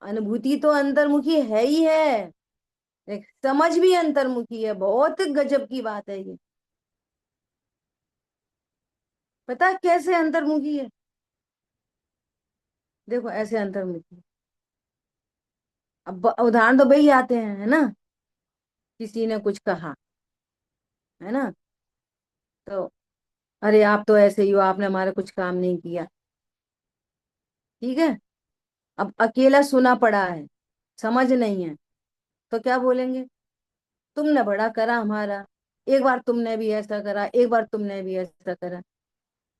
S1: अनुभूति तो अंतर्मुखी है ही है, एक समझ भी अंतर्मुखी है। बहुत गजब की बात है ये। पता है कैसे अंतर्मुखी है? देखो ऐसे अंतर्मुखी। अब उदाहरण तो भाई आते हैं, है ना। किसी ने कुछ कहा, है ना, तो अरे आप तो ऐसे ही हो, आपने हमारा कुछ काम नहीं किया। ठीक है। अब अकेला सुना पड़ा है, समझ नहीं है, तो क्या बोलेंगे? तुमने बड़ा करा हमारा, एक बार तुमने भी ऐसा करा, एक बार तुमने भी ऐसा करा।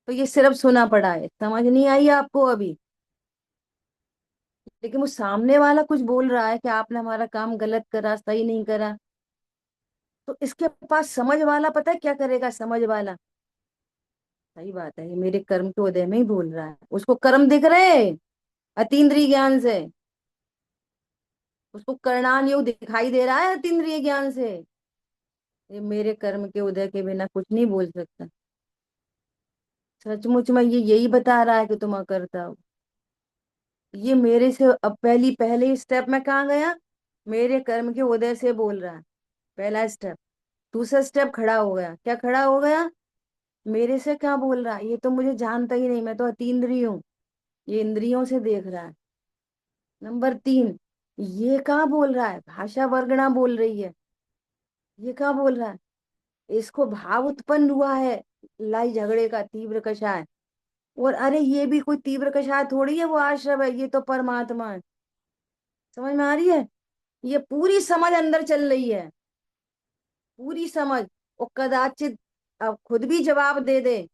S1: तो ये सिर्फ सुना पड़ा है, समझ नहीं आई आपको अभी। लेकिन वो सामने वाला कुछ बोल रहा है कि आपने हमारा काम गलत करा, सही नहीं करा। तो इसके पास समझ वाला पता है क्या करेगा? समझ वाला, सही बात है, ये मेरे कर्म के उदय में ही बोल रहा है, उसको कर्म दिख रहे अतीन्द्रिय ज्ञान से। उसको करणान योग दिखाई दे रहा है अतीन्द्रिय ज्ञान से। ये मेरे कर्म के उदय के बिना कुछ नहीं बोल सकता। सचमुच में ये यही बता रहा है कि तुम अकर्ता हो। ये मेरे से अब पहली पहले स्टेप में कहाँ गया? मेरे कर्म के उदय से बोल रहा है, पहला स्टेप। दूसरा स्टेप खड़ा हो गया। क्या खड़ा हो गया? मेरे से क्या बोल रहा है, ये तो मुझे जानता ही नहीं, मैं तो अतीन्द्रिय हूँ, ये इंद्रियों से देख रहा है। नंबर 3, ये कहाँ बोल रहा है, भाषा वर्गणा बोल रही है, ये कहाँ बोल रहा है, इसको भाव उत्पन्न हुआ है, लड़ाई झगड़े का, तीव्र कषाय। और अरे ये भी कोई तीव्र कषाय थोड़ी है, वो आश्रम है, ये तो परमात्मा है। समझ में आ रही है? ये पूरी समझ अंदर चल रही है, पूरी समझ। और कदाचित अब खुद भी जवाब दे दे,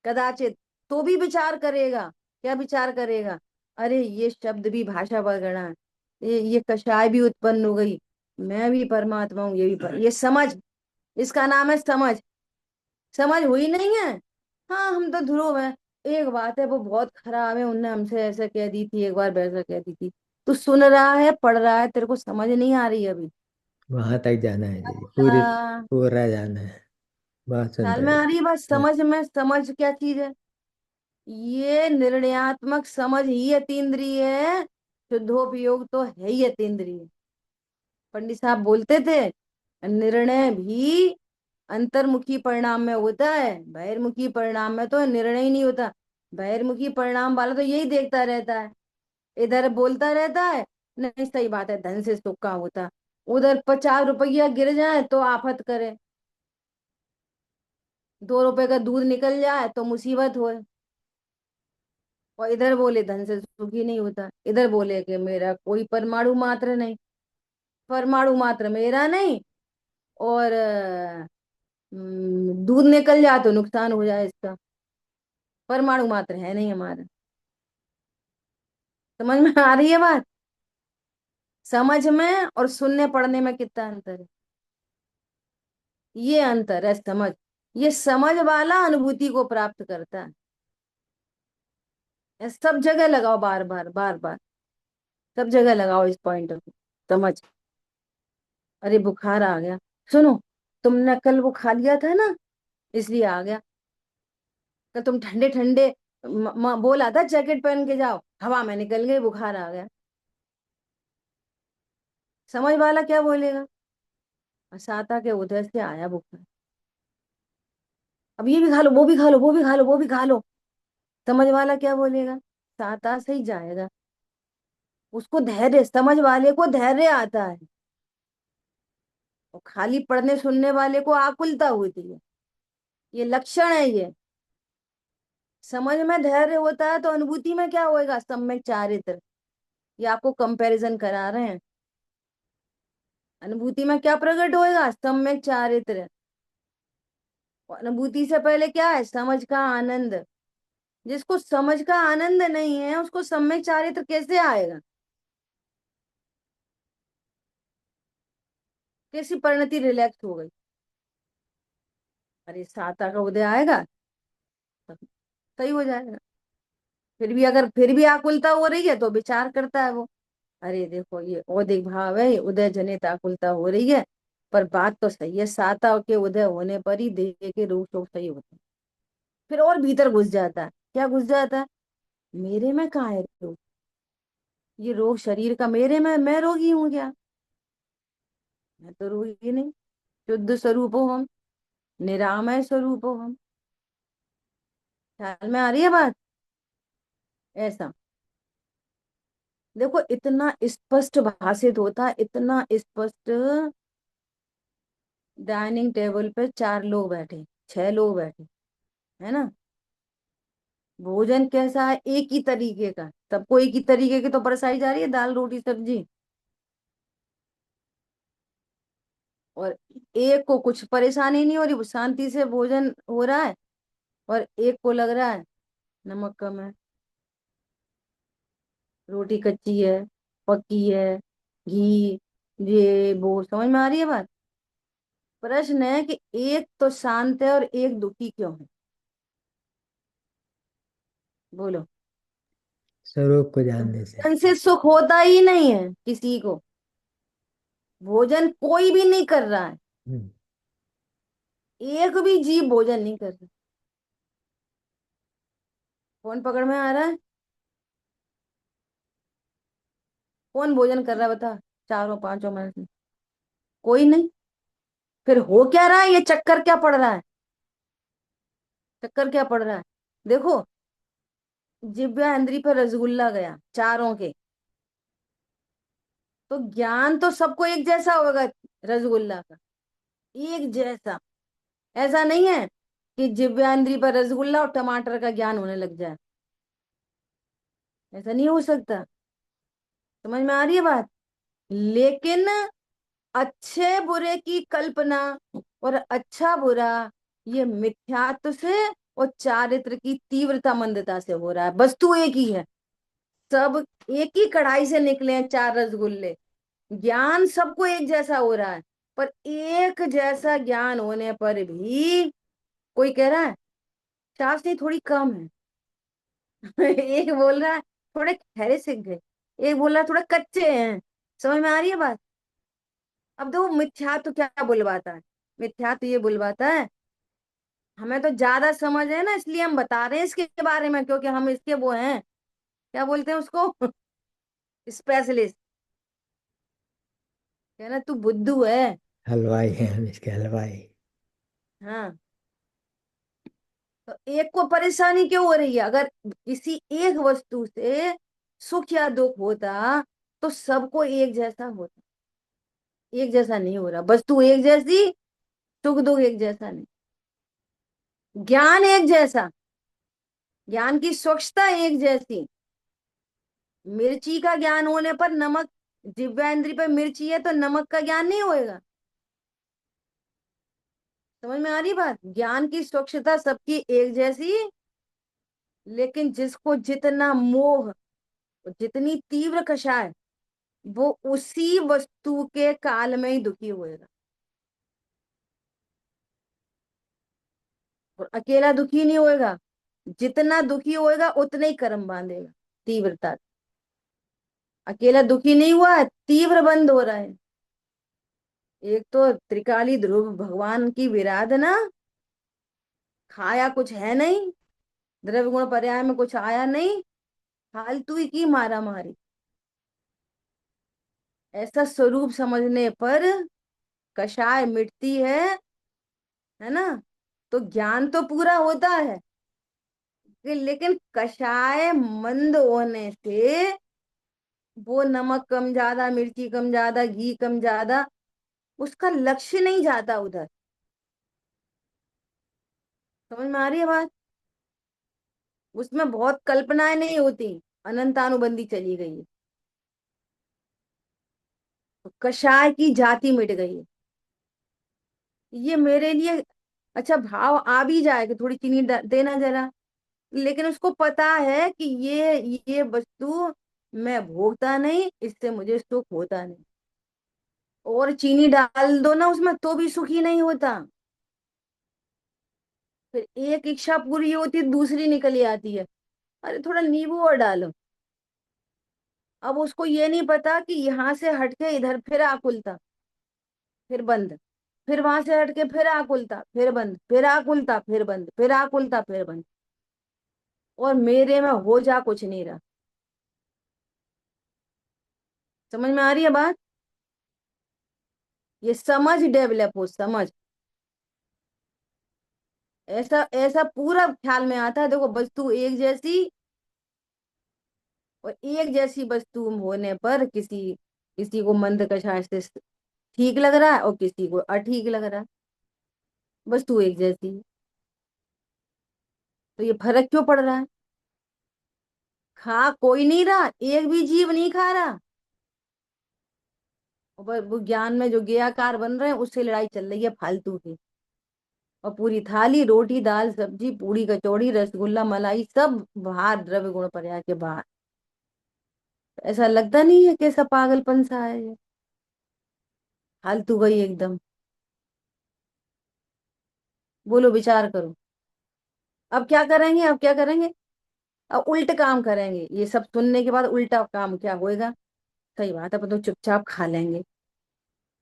S1: कदाचित, तो भी विचार करेगा। क्या विचार करेगा? अरे ये शब्द भी भाषा वर्गणा है, ये कषाय भी उत्पन्न हो गई, मैं भी परमात्मा हूँ, ये भी ये समझ, इसका नाम है समझ। समझ हुई नहीं है? हाँ, हम तो ध्रुव है। एक बात है, वो बहुत खराब है, उनने हमसे ऐसा कह दी थी एक बार, वैसा कह दी थी। तू सुन रहा है, पढ़ रहा है, तेरे को समझ नहीं आ रही अभी?
S2: वहां तक जाना है जी, पूरी
S1: आ,
S2: पूरा जाना है। बहुत
S1: ख्याल
S2: सुंदर
S1: में
S2: है।
S1: आ रही है बात?
S2: हाँ,
S1: समझ में, समझ क्या चीज है? ये निर्णयात्मक समझ ही अतीन्द्रिय है, शुद्धोपयोग तो है ही अतीन्द्रिय। पंडित साहब बोलते थे, निर्णय भी अंतर्मुखी परिणाम में होता है, बहिर्मुखी परिणाम में तो निर्णय ही नहीं होता। बहिर्मुखी परिणाम वाला तो यही देखता रहता है, इधर बोलता रहता है, नहीं सही बात है, धन से सुख का होता, उधर 50 रुपया गिर जाए तो आफत करे, 2 रुपए का दूध निकल जाए तो मुसीबत हो। और इधर बोले धन से सुखी नहीं होता, इधर बोले कि मेरा कोई परमाणु मात्र नहीं, परमाणु मात्र मेरा नहीं, और दूध निकल जाए तो नुकसान हो जाए इसका, परमाणु मात्र है नहीं हमारा। समझ में आ रही है बात? समझ में और सुनने पढ़ने में कितना अंतर है? ये अंतर है समझ। ये समझ वाला अनुभूति को प्राप्त करता है। ये सब जगह लगाओ, बार बार बार बार, सब जगह लगाओ इस पॉइंट को। समझ। अरे बुखार आ गया, सुनो, तुमने कल वो खा लिया था ना, इसलिए आ गया। कल तुम ठंडे ठंडे बोला था जैकेट पहन के जाओ, हवा में निकल गई, बुखार आ गया। समझ वाला क्या बोलेगा? साता के उधर से आया बुखार, अब ये भी खा लो, वो भी खा लो, वो भी खा लो, वो भी खा लो। समझ वाला क्या बोलेगा? साता से ही जाएगा। उसको धैर्य, समझ वाले को धैर्य आता है, और खाली पढ़ने सुनने वाले को आकुलता होती है। ये लक्षण है ये। समझ में धैर्य होता है तो अनुभूति में क्या होएगा? सम्यक चारित्र। ये आपको कंपैरिजन करा रहे हैं। अनुभूति में क्या प्रकट होएगा? सम्यक चारित्र। और अनुभूति से पहले क्या है? समझ का आनंद। जिसको समझ का आनंद नहीं है, उसको सम्यक चारित्र कैसे आएगा? कैसी परिणति रिलैक्स हो गई? अरे साता का उदय आएगा तब सही हो जाएगा। फिर भी अगर फिर भी आकुलता हो रही है तो विचार करता है वो, अरे देखो ये औदिक भाव है, ये उदय जनित आकुलता हो रही है, पर बात तो सही है, साता के उदय होने पर ही देह के रोग शोक सही होते हैं। फिर और भीतर घुस जाता है। क्या घुस जाता है? मेरे में कहाँ है रोग? ये रोग शरीर का मेरे में, मैं रोगी हूँ क्या? मैं तो रोगी नहीं। शुद्ध स्वरूप हो हम, निरामय स्वरूप हो हम। ख्याल में आ रही है बात? ऐसा देखो, इतना स्पष्ट भाषित होता है, इतना स्पष्ट। डाइनिंग टेबल पे 4 लोग बैठे, 6 लोग बैठे, है ना? भोजन कैसा है? एक ही तरीके का, सबको एक ही तरीके की तो बरसाई जा रही है, दाल रोटी सब्जी। और एक को कुछ परेशानी नहीं हो रही, वो शांति से भोजन हो रहा है, और एक को लग रहा है नमक कम है, रोटी कच्ची है, पक्की है, घी, ये वो। समझ में आ रही है बात? प्रश्न है कि एक तो शांत है और एक दुखी क्यों है? बोलो।
S2: स्वरूप को जानने से।
S1: भोजन से सुख होता ही नहीं है किसी को, भोजन कोई भी नहीं कर रहा है,
S2: हम्म,
S1: एक भी जीव भोजन नहीं कर रहा। कौन पकड़ में आ रहा है? कौन भोजन कर रहा है बता? चारों पांचों में से कोई नहीं। फिर हो क्या रहा है, ये चक्कर क्या पड़ रहा है, चक्कर क्या पड़ रहा है। देखो, जिब्या इंद्री पर रसगुल्ला गया चारों के, तो ज्ञान तो सबको एक जैसा होगा रसगुल्ला का, एक जैसा। ऐसा नहीं है कि दिव्यांद्री पर रसगुल्ला और टमाटर का ज्ञान होने लग जाए, ऐसा नहीं हो सकता। समझ में आ रही है बात। लेकिन अच्छे बुरे की कल्पना और अच्छा बुरा, ये मिथ्यात्व से और चारित्र की तीव्रता मंदता से हो रहा है। वस्तु एक ही है, सब एक ही कढ़ाई से निकले हैं चार रसगुल्ले, ज्ञान सबको एक जैसा हो रहा है। पर एक जैसा ज्ञान होने पर भी कोई कह रहा है चाशनी थोड़ी कम है। एक बोल रहा है थोड़े खहरे सीख गए, एक बोल रहा है थोड़ा कच्चे हैं। समझ में आ रही है बात। अब देखो मिथ्या तो क्या बुलवाता है, मिथ्या तो ये बुलवाता है, हमें तो ज्यादा समझ है ना, इसलिए हम बता रहे हैं इसके बारे में, क्योंकि हम इसके वो हैं, क्या बोलते हैं उसको, स्पेशलिस्ट। कहना तू बुद्धू है।
S2: हलवाई हैं हम इसके, हलवाई।
S1: हाँ, तो एक को परेशानी क्यों हो रही है। अगर किसी एक वस्तु से सुख या दुख होता तो सबको एक जैसा होता, एक जैसा नहीं हो रहा। वस्तु एक जैसी, सुख दुख एक जैसा नहीं, ज्ञान एक जैसा, ज्ञान की स्वच्छता एक जैसी। मिर्ची का ज्ञान होने पर नमक, दिव्यांद्री पर मिर्ची है तो नमक का ज्ञान नहीं होएगा। समझ में आ रही बात। ज्ञान की स्वच्छता सबकी एक जैसी, लेकिन जिसको जितना मोह, जितनी तीव्र कषाय, वो उसी वस्तु के काल में ही दुखी होएगा। और अकेला दुखी नहीं होएगा, जितना दुखी होएगा उतना ही कर्म बांधेगा तीव्रता। अकेला दुखी नहीं हुआ है, तीव्र बंद हो रहा है। एक तो त्रिकाली ध्रुव भगवान की विराधना, खाया कुछ है नहीं, द्रव्य गुण पर्याय में कुछ आया नहीं, फालतू ही की मारा मारी। ऐसा स्वरूप समझने पर कषाय मिटती है ना। तो ज्ञान तो पूरा होता है, लेकिन कषाय मंद होने से वो नमक कम ज्यादा, मिर्ची कम ज्यादा, घी कम ज्यादा, उसका लक्ष्य नहीं जाता उधर। समझ में आ रही है बात। उसमें बहुत कल्पनाएं नहीं होती, अनंतानुबंधी चली गई है, तो कषाय की जाति मिट गई है। ये मेरे लिए अच्छा भाव आ भी जाए कि थोड़ी चीनी देना जरा, लेकिन उसको पता है कि ये वस्तु मैं भोगता नहीं, इससे मुझे सुख होता नहीं। और चीनी डाल दो ना उसमें तो भी सुखी नहीं होता। फिर एक इच्छा पूरी होती दूसरी निकली आती है, अरे थोड़ा नींबू और डालो। अब उसको ये नहीं पता कि यहाँ से हटके इधर फिर आँख उल्टा, फिर बंद, फिर वहां से हटके फिर आँख उल्टा फिर बंद, फिर आँख उल्टा फिर बंद, फिर आँख उल्टा फिर बंद, और मेरे में हो जा कुछ नहीं रहा। समझ में आ रही है बात। ये समझ डेवलप हो, समझ, ऐसा ऐसा पूरा ख्याल में आता है। देखो वस्तु एक जैसी, और एक जैसी वस्तु होने पर किसी किसी को मंद कषाय से ठीक लग रहा है और किसी को अठीक लग रहा है। वस्तु एक जैसी है, तो ये फर्क क्यों पड़ रहा है। खा कोई नहीं रहा, एक भी जीव नहीं खा रहा, और वो ज्ञान में जो गेयकार बन रहे हैं उससे लड़ाई चल रही है फालतू की। और पूरी थाली रोटी दाल सब्जी पूरी कचौड़ी रसगुल्ला मलाई सब बाहर, द्रव्य गुण पर्याय के बाहर। ऐसा लगता नहीं है कैसा पागलपन सा है ये, फालतू गई एकदम। बोलो विचार करो। अब क्या करेंगे, अब क्या करेंगे, अब उल्ट काम करेंगे। ये सब सुनने के बाद उल्टा काम क्या होएगा। सही बात है, अपन तो चुपचाप खा लेंगे,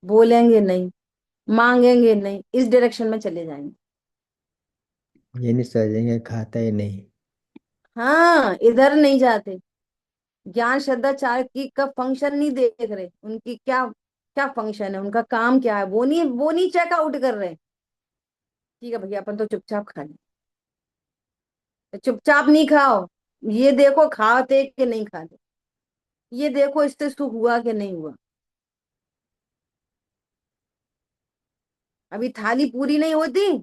S1: बोलेंगे नहीं, मांगेंगे नहीं, इस डायरेक्शन में चले जाएंगे।
S2: ये नहीं समझेंगे, खाता ही नहीं।
S1: हाँ, इधर नहीं जाते। ज्ञान श्रद्धा चार की का फंक्शन नहीं देख रहे, उनकी क्या क्या फंक्शन है उनका, काम क्या है, वो नहीं चेकआउट कर रहे। ठीक है भैया, अपन तो चुपचाप खा लें। चुपचाप नहीं खाओ, ये देखो खाते कि नहीं खाते, ये देखो इससे सुख हुआ कि नहीं हुआ। अभी थाली पूरी नहीं होती।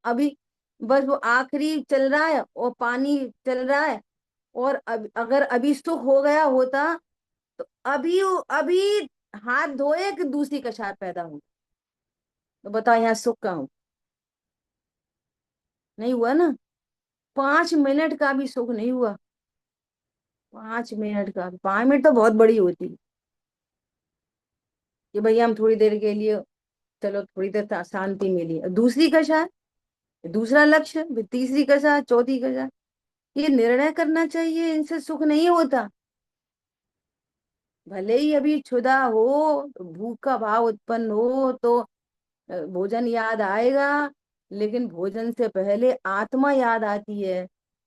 S1: अभी बस वो आखिरी चल रहा है और पानी चल रहा है। और अगर अभी सुख हो गया होता तो अभी अभी हाथ धोए कि दूसरी कछार पैदा हो। तो बताओ यहाँ सुख कहाँ हो? नहीं हुआ ना। 5 मिनट का भी सुख नहीं हुआ। 5 मिनट का, 5 मिनट तो बहुत बड़ी होती है कि भैया हम थोड़ी देर के लिए, चलो थोड़ी देर शांति मिली, दूसरी कछार, दूसरा लक्ष्य, फिर तीसरी कछार, चौथी कछार। ये निर्णय करना चाहिए, इनसे सुख नहीं होता। भले ही अभी क्षुधा हो, भूख का भाव उत्पन्न हो तो भोजन याद आएगा, लेकिन भोजन से पहले आत्मा याद आती है।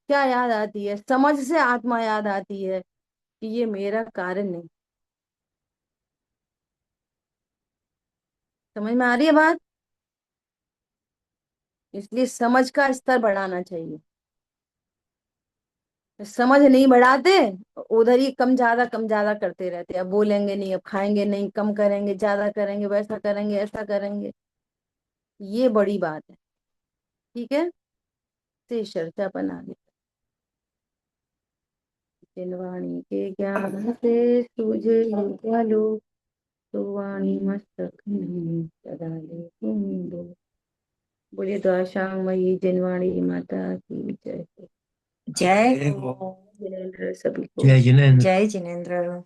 S1: क्या याद आती है? समझ से आत्मा याद आती है कि ये मेरा कारण नहीं। समझ में आ रही है बात? इसलिए समझ का स्तर बढ़ाना चाहिए। समझ नहीं बढ़ाते, उधर ही कम ज्यादा करते रहते, अब बोलेंगे नहीं, अब खाएंगे नहीं, कम करेंगे, ज्यादा करेंगे, वैसा करेंगे, ऐसा करेंगे। ये बड़ी बात है। ठीक है, से चर्चा बना ली। जिनवाणी के ज्ञान से सूझे लो, तो वाणी मस्तक नहीं सदा लेकिन दो। बोलिए द्वाशांग मई जिनवाणी माता की जय।
S4: जय
S1: जिनेंद्र सभी को।
S2: जय जिनेंद्र।
S4: जय जिनेन्द्र।